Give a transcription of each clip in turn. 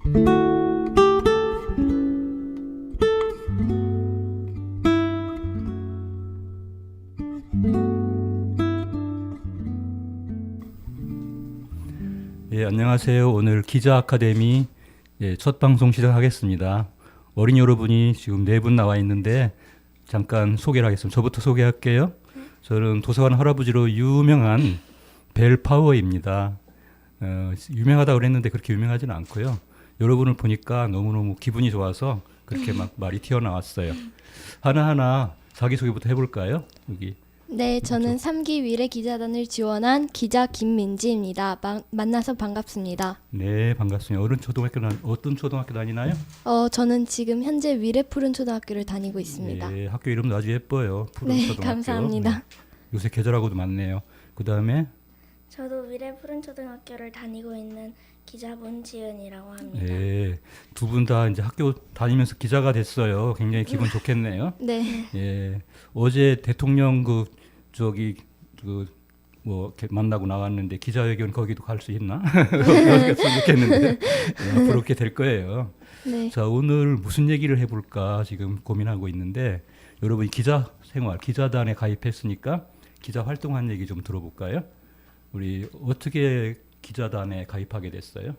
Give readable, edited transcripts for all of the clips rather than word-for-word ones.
예, 안녕하세요. 오늘 기자 아카데미 첫 방송 시작하겠습니다. 어린이 여러분이 지금 네 분 나와 있는데 잠깐 소개를 하겠습니다. 저부터 소개할게요. 저는 도서관 할아버지로 유명한 벨 파워입니다. 유명하다고 그랬는데 그렇게 유명하지는 않고요. 여러분을 보니까 너무너무 기분이 좋아서 그렇게 막 말이 튀어나왔어요. 하나하나 자기소개부터 해볼까요? 여기. 네, 저는 3기 위례 기자단을 지원한 기자 김민지입니다. 만나서 반갑습니다. 네, 반갑습니다. 어떤 초등학교 다니나요? 저는 지금 현재 위례 푸른 초등학교를 다니고 있습니다. 네, 학교 이름도 아주 예뻐요. 푸른 네, 초등학교. 감사합니다. 네. 요새 계절하고도 맞네요. 그 다음에 저도 위례 푸른 초등학교를 다니고 있는 기자 문지은이라고 합니다. 네, 두 분 다 이제 학교 다니면서 기자가 됐어요. 굉장히 기분 좋겠네요. 네, 예, 어제 대통령 뭐 이렇게 만나고 나왔는데 기자회견 거기도 갈 수 있나? 그랬으면 좋겠는데 앞으로 그렇게 될 거예요. 네. 자, 오늘 무슨 얘기를 해볼까 지금 고민하고 있는데 여러분이 기자 생활, 기자단에 가입했으니까 기자 활동한 얘기 좀 들어볼까요? 우리 어떻게 기자단에 가입하게 됐어요?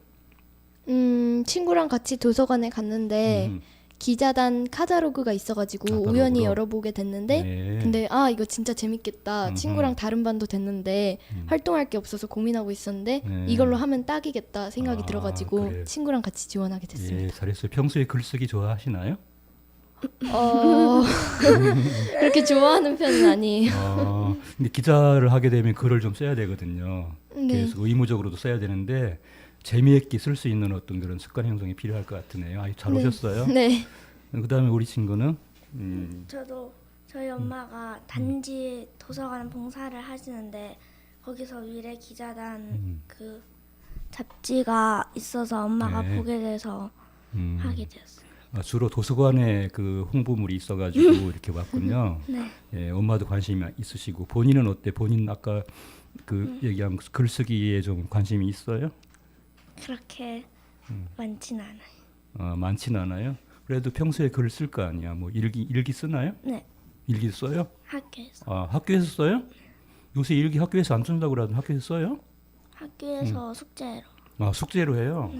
친구랑 같이 도서관에 갔는데 기자단 카자로그가 있어가지고 카타로그로? 우연히 열어보게 됐는데 네. 근데 이거 진짜 재밌겠다. 친구랑 다른 반도 됐는데 활동할 게 없어서 고민하고 있었는데 네. 이걸로 하면 딱이겠다 생각이 들어가지고 그래요. 친구랑 같이 지원하게 됐습니다. 예, 잘했어요. 평소에 글쓰기 좋아하시나요? 그렇게 좋아하는 편은 아니에요. 근데 기자를 하게 되면 글을 좀 써야 되거든요. 네. 그래서 의무적으로도 써야 되는데 재미있게 쓸 수 있는 어떤 그런 습관 형성이 필요할 것 같으네요. 잘 네. 오셨어요. 네. 그다음에 우리 친구는 저도 저희 엄마가 단지 도서관 봉사를 하시는데 거기서 위례 기자단 그 잡지가 있어서 엄마가 네. 보게 돼서 하게 되었어요. 주로 도서관에 그 홍보물이 있어가지고 이렇게 왔군요. 네. 예, 엄마도 관심이 있으시고 본인은 어때? 본인 아까 그 얘기한 글쓰기에 좀 관심이 있어요? 그렇게 많진 않아요. 많지는 않아요. 그래도 평소에 글을 쓸 거 아니야. 뭐 일기 쓰나요? 네. 일기 써요? 학교에서 학교에서 써요? 요새 일기 학교에서 안 쓴다고 그러던데 학교에서 써요? 학교에서 숙제로. 숙제로 해요?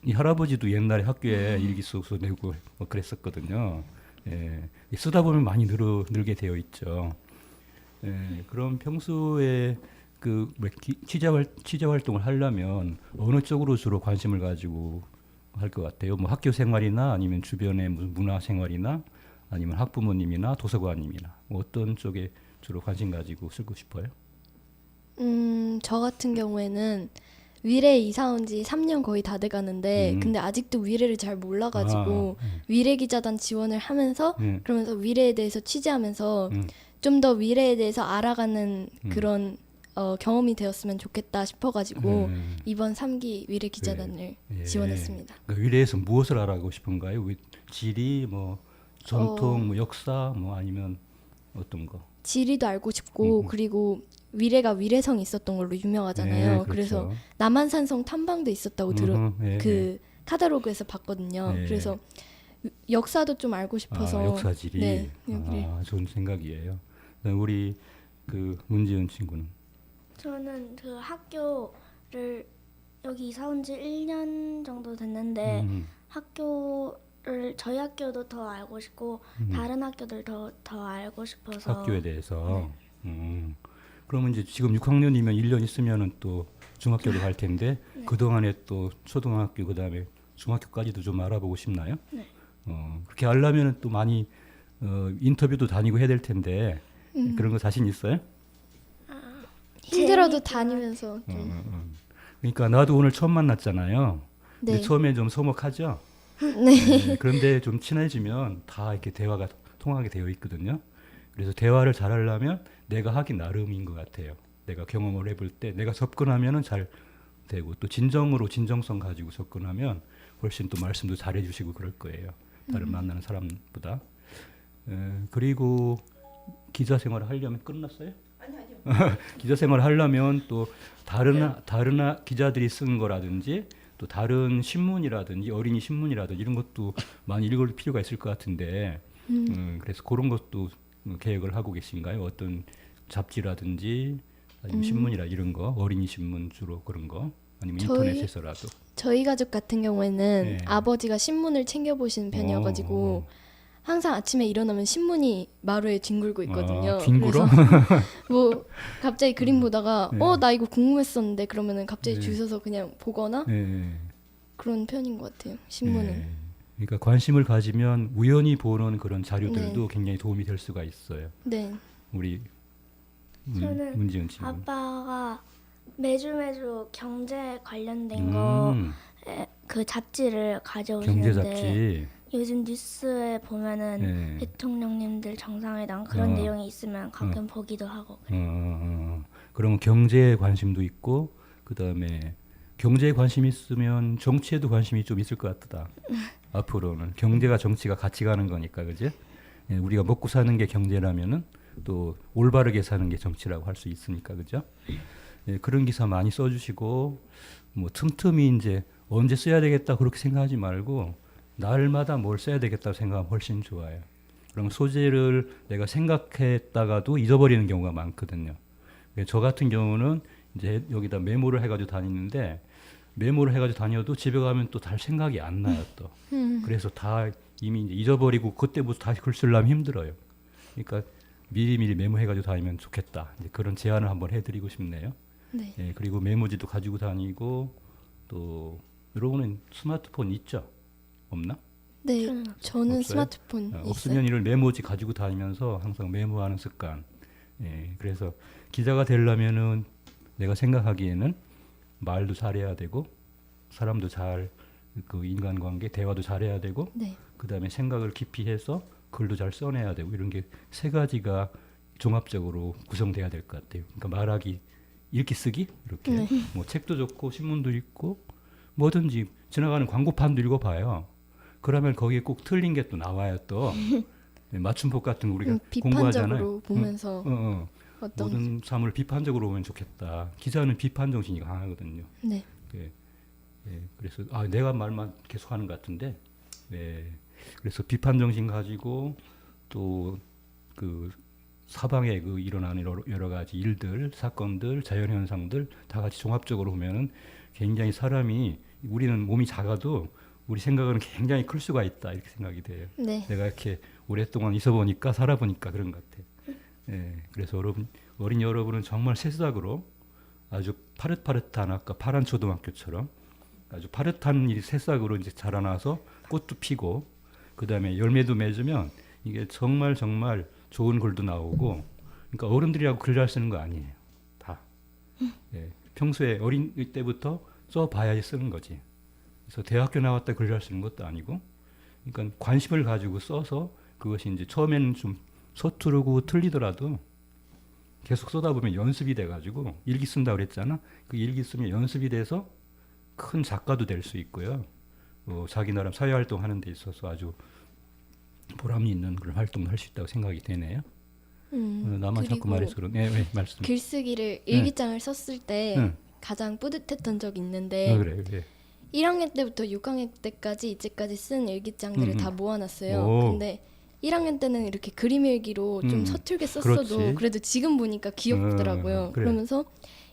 이 할아버지도 옛날에 학교에 일기 써서 내고 뭐 그랬었거든요. 예, 쓰다 보면 많이 늘게 되어 있죠. 예, 그럼 평소에 취재 활동을 하려면 어느 쪽으로 주로 관심을 가지고 할 것 같아요? 뭐 학교 생활이나 아니면 주변의 무슨 문화 생활이나 아니면 학부모님이나 도서관님이나 뭐 어떤 쪽에 주로 관심 가지고 쓰고 싶어요? 저 같은 경우에는 위례에 이사 온 지 3년 거의 다 돼가는데 근데 아직도 위례를 잘 몰라가지고 위례 기자단 지원을 하면서 그러면서 위례에 대해서 취재하면서 좀 더 위례에 대해서 알아가는 그런 경험이 되었으면 좋겠다 싶어가지고 이번 3기 위례 기자단을 지원했습니다. 그러니까 위례에서 무엇을 알아가고 싶은가요? 지리, 뭐 전통, 뭐 역사, 뭐 아니면 어떤 거? 지리도 알고 싶고 그리고 위례가 위례성이 있었던 걸로 유명하잖아요. 네, 그렇죠. 그래서 남한산성 탐방도 있었다고 그 카다로그에서 봤거든요. 네. 그래서 역사도 좀 알고 싶어서 역사지리. 네, 여기를. 좋은 생각이에요. 우리 그 문지은 친구는 저는 그 학교를 여기 이사 온 지 1년 정도 됐는데 저희 학교도 더 알고 싶고 다른 학교들 더 알고 싶어서 학교에 대해서. 그러면 이제 지금 6학년이면 1년 있으면은 또 중학교로 갈 텐데 그 동안에 또 초등학교 그다음에 중학교까지도 좀 알아보고 싶나요? 네. 그렇게 하려면은 또 많이 인터뷰도 다니고 해야 될 텐데 그런 거 자신 있어요? 힘들어도 재밌지만- 다니면서 좀. 그러니까 나도 오늘 처음 만났잖아요. 근데 네. 처음에 좀 서먹하죠. 네. 그런데 좀 친해지면 다 이렇게 대화가 통하게 되어 있거든요. 그래서 대화를 잘하려면 내가 하기 나름인 것 같아요. 내가 경험을 해볼 때 내가 접근하면은 잘 되고 또 진정성 가지고 접근하면 훨씬 또 말씀도 잘해주시고 그럴 거예요. 다른 만나는 사람보다. 그리고 기자 생활을 하려면 끝났어요? 기자 생활을 하려면 또 다른 기자들이 쓴 거라든지 또 다른 신문이라든지 어린이 신문이라든지 이런 것도 많이 읽을 필요가 있을 것 같은데 그래서 그런 것도 계획을 하고 계신가요? 어떤 잡지라든지 아니면 신문이라 이런 거 어린이 신문 주로 그런 거 아니면 인터넷에서라도 저희 가족 같은 경우에는 네. 아버지가 신문을 챙겨보시는 편이어가지고 항상 아침에 일어나면 신문이 마루에 뒹굴고 있거든요. 뒹굴어? 그래서 뭐 갑자기 그림 보다가 네. 나 이거 궁금했었는데 그러면은 갑자기 네. 주워서 그냥 보거나 네. 그런 편인 것 같아요. 신문은. 네. 그러니까 관심을 가지면 우연히 보는 그런 자료들도 네. 굉장히 도움이 될 수가 있어요. 네. 우리 저는 문지은 친구. 아빠가 매주 경제 관련된 거 그 잡지를 가져오시는데 경제 잡지. 요즘 뉴스에 보면은 네. 대통령님들 정상회담 그런 내용이 있으면 가끔 보기도 하고 그래요. 그러면 경제에 관심도 있고 그다음에 경제에 관심 있으면 정치에도 관심이 좀 있을 것 같다. 앞으로는 경제가 정치가 같이 가는 거니까 그지? 예, 우리가 먹고 사는 게 경제라면은 또 올바르게 사는 게 정치라고 할 수 있으니까 그죠? 예, 그런 기사 많이 써주시고 뭐 틈틈이 이제 언제 써야 되겠다 그렇게 생각하지 말고 날마다 뭘 써야 되겠다고 생각하면 훨씬 좋아요. 그럼 소재를 내가 생각했다가도 잊어버리는 경우가 많거든요. 저 같은 경우는 이제 여기다 메모를 해가지고 다니는데 메모를 해가지고 다녀도 집에 가면 또 잘 생각이 안 나요 또. 그래서 다 이미 이제 잊어버리고 그때부터 다시 글 쓰려면 힘들어요. 그러니까 미리미리 메모해가지고 다니면 좋겠다. 이제 그런 제안을 한번 해드리고 싶네요. 네. 예, 그리고 메모지도 가지고 다니고 또 여러분은 스마트폰 있죠? 없나? 네. 저는 없어요? 스마트폰 있어요. 없으면 이런 메모지 가지고 다니면서 항상 메모하는 습관. 예, 그래서 기자가 되려면은 내가 생각하기에는 말도 잘해야 되고 사람도 잘 그 인간관계 대화도 잘해야 되고 네. 그다음에 생각을 깊이 해서 글도 잘 써내야 되고 이런 게 세 가지가 종합적으로 구성돼야 될 것 같아요. 그러니까 말하기, 읽기, 쓰기 이렇게 네. 뭐 책도 좋고 신문도 읽고 뭐든지 지나가는 광고판도 읽어봐요. 그러면 거기에 꼭 틀린 게 또 나와요 또. 네, 맞춤법 같은 거 우리가 공부하잖아요. 비판적으로 보면서 어떤 모든 사물을 비판적으로 보면 좋겠다. 기자는 비판 정신이 강하거든요. 네. 예, 예, 그래서 내가 말만 계속 하는 것 같은데, 네, 그래서 비판 정신 가지고 또 그 사방에 그 일어나는 여러 가지 일들, 사건들, 자연 현상들 다 같이 종합적으로 보면은 굉장히 사람이 우리는 몸이 작아도 우리 생각은 굉장히 클 수가 있다 이렇게 생각이 돼요. 네. 내가 이렇게 오랫동안 있어 보니까 살아보니까 그런 것 같아. 예, 그래서 어린 여러분은 정말 새싹으로 아주 파릇파릇한 아까 파란 초등학교처럼 아주 파릇한 이 새싹으로 이제 자라나서 꽃도 피고 그 다음에 열매도 맺으면 이게 정말 좋은 글도 나오고 그러니까 어른들이라고 글 잘 쓰는 거 아니에요. 다. 예, 평소에 어린 때부터 써봐야지 쓰는 거지. 그래서 대학교 나왔다 글 잘 쓰는 것도 아니고 그러니까 관심을 가지고 써서 그것이 이제 처음에는 좀 서투르고 틀리더라도 계속 쓰다 보면 연습이 돼가지고 일기 쓴다 그랬잖아. 그 일기 쓰면 연습이 돼서 큰 작가도 될 수 있고요. 자기 나름 사회활동 하는 데 있어서 아주 보람이 있는 그런 활동을 할 수 있다고 생각이 되네요. 나만 자꾸 말해서 그런. 네, 말씀. 글쓰기를 일기장을 썼을 때 가장 뿌듯했던 적이 있는데 그래. 1학년 때부터 6학년 때까지 이제까지 쓴 일기장들을 다 모아놨어요. 오. 근데 1학년 때는 이렇게 그림 일기로 좀 서툴게 썼어도 그렇지. 그래도 지금 보니까 귀엽더라고요. 그래. 그러면서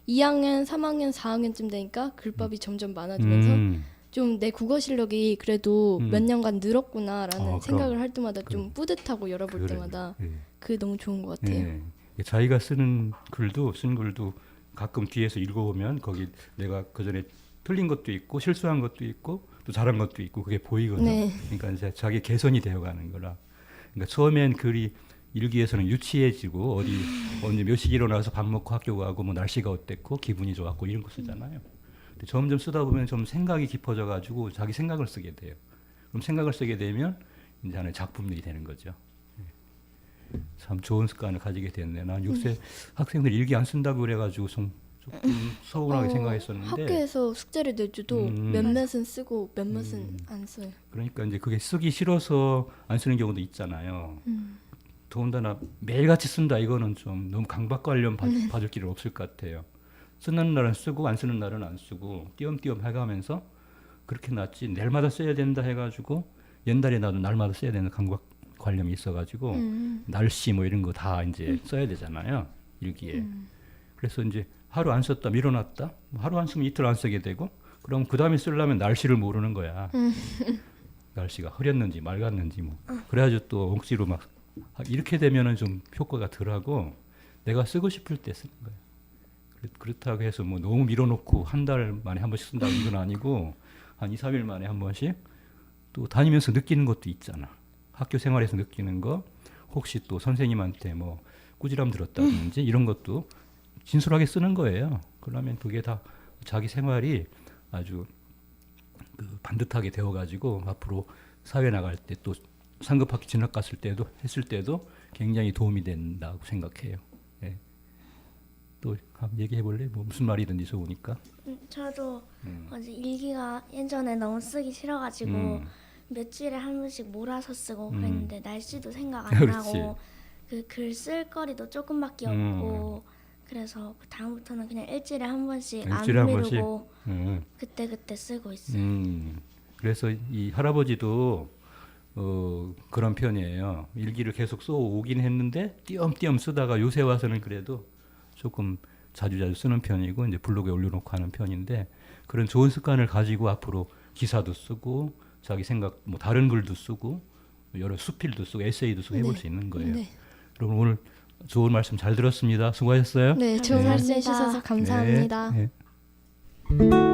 2학년, 3학년, 4학년쯤 되니까 글밥이 점점 많아지면서 좀 내 국어 실력이 그래도 몇 년간 늘었구나라는 그럼. 생각을 할 때마다 좀 뿌듯하고 열어볼 그래. 때마다 예. 그게 너무 좋은 것 같아요. 예. 자기가 쓴 글도 가끔 뒤에서 읽어보면 거기 내가 그 전에 틀린 것도 있고 실수한 것도 있고 또 잘한 것도 있고 그게 보이거든. 네. 그러니까 이제 자기 개선이 되어가는 거라. 그러니까 처음엔 글이 일기에서는 유치해지고 언제 몇 시에 일어나서 밥 먹고 학교 가고 뭐 날씨가 어땠고 기분이 좋았고 이런 거 쓰잖아요. 근데 점점 쓰다 보면 좀 생각이 깊어져 가지고 자기 생각을 쓰게 돼요. 그럼 생각을 쓰게 되면 이제 하나의 작품들이 되는 거죠. 참 좋은 습관을 가지게 됐네. 난 요새 학생들 일기 안 쓴다고 그래가지고 조금 서운하게 생각했었는데. 학교에서 숙제를 내줘도 몇몇은 쓰고 몇몇은 안 써요. 그러니까 이제 그게 쓰기 싫어서 안 쓰는 경우도 있잖아요. 더군다나 매일같이 쓴다 이거는 좀 너무 강박 관련 받을 길은 없을 것 같아요. 쓰는 날은 쓰고 안 쓰는 날은 안 쓰고 띄엄띄엄 해가면서 그렇게 놨지 내일마다 써야 된다 해가지고 옛날에 나도 날마다 써야 되는 강박 관념이 있어가지고 날씨 뭐 이런 거 다 이제 써야 되잖아요 일기에. 그래서 이제 하루 안 썼다 밀어놨다 하루 안 쓰면 이틀 안 쓰게 되고 그럼 그 다음에 쓰려면 날씨를 모르는 거야. 날씨가 흐렸는지 맑았는지 뭐 그래가지고 또 억지로 막 이렇게 되면은 좀 효과가 덜하고 내가 쓰고 싶을 때 쓰는 거예요. 그렇다고 해서 뭐 너무 밀어놓고 한 달 만에 한 번씩 쓴다는 건 아니고 한 2, 3일 만에 한 번씩 또 다니면서 느끼는 것도 있잖아. 학교 생활에서 느끼는 거 혹시 또 선생님한테 뭐 꾸지람 들었다든지 이런 것도 진솔하게 쓰는 거예요. 그러면 그게 다 자기 생활이 아주 그 반듯하게 되어가지고 앞으로 사회 나갈 때 또 상급학기 진학 갔을 때도 했을 때도 굉장히 도움이 된다고 생각해요. 예. 또 한번 얘기해 볼래? 뭐 무슨 말이든지 좋으니까. 저도 어제 일기가 예전에 너무 쓰기 싫어가지고 며칠에 한 번씩 몰아서 쓰고 그랬는데 날씨도 생각 안 그렇지. 나고 그 글 쓸 거리도 조금밖에 없고 그래서 그 다음부터는 그냥 일주일에 한 번씩 안 일주일에 한 번씩? 미루고 그때 쓰고 있어요. 그래서 이 할아버지도 그런 편이에요. 일기를 계속 써 오긴 했는데 띄엄띄엄 쓰다가 요새 와서는 그래도 조금 자주자주 쓰는 편이고 이제 블로그에 올려놓고 하는 편인데 그런 좋은 습관을 가지고 앞으로 기사도 쓰고 자기 생각 뭐 다른 글도 쓰고 여러 수필도 쓰고 에세이도 쓰고 해볼 수 있는 거예요. 네. 여러분 오늘 좋은 말씀 잘 들었습니다. 수고하셨어요. 네, 좋은 네. 말씀 해주셔서 감사합니다. 네. 네.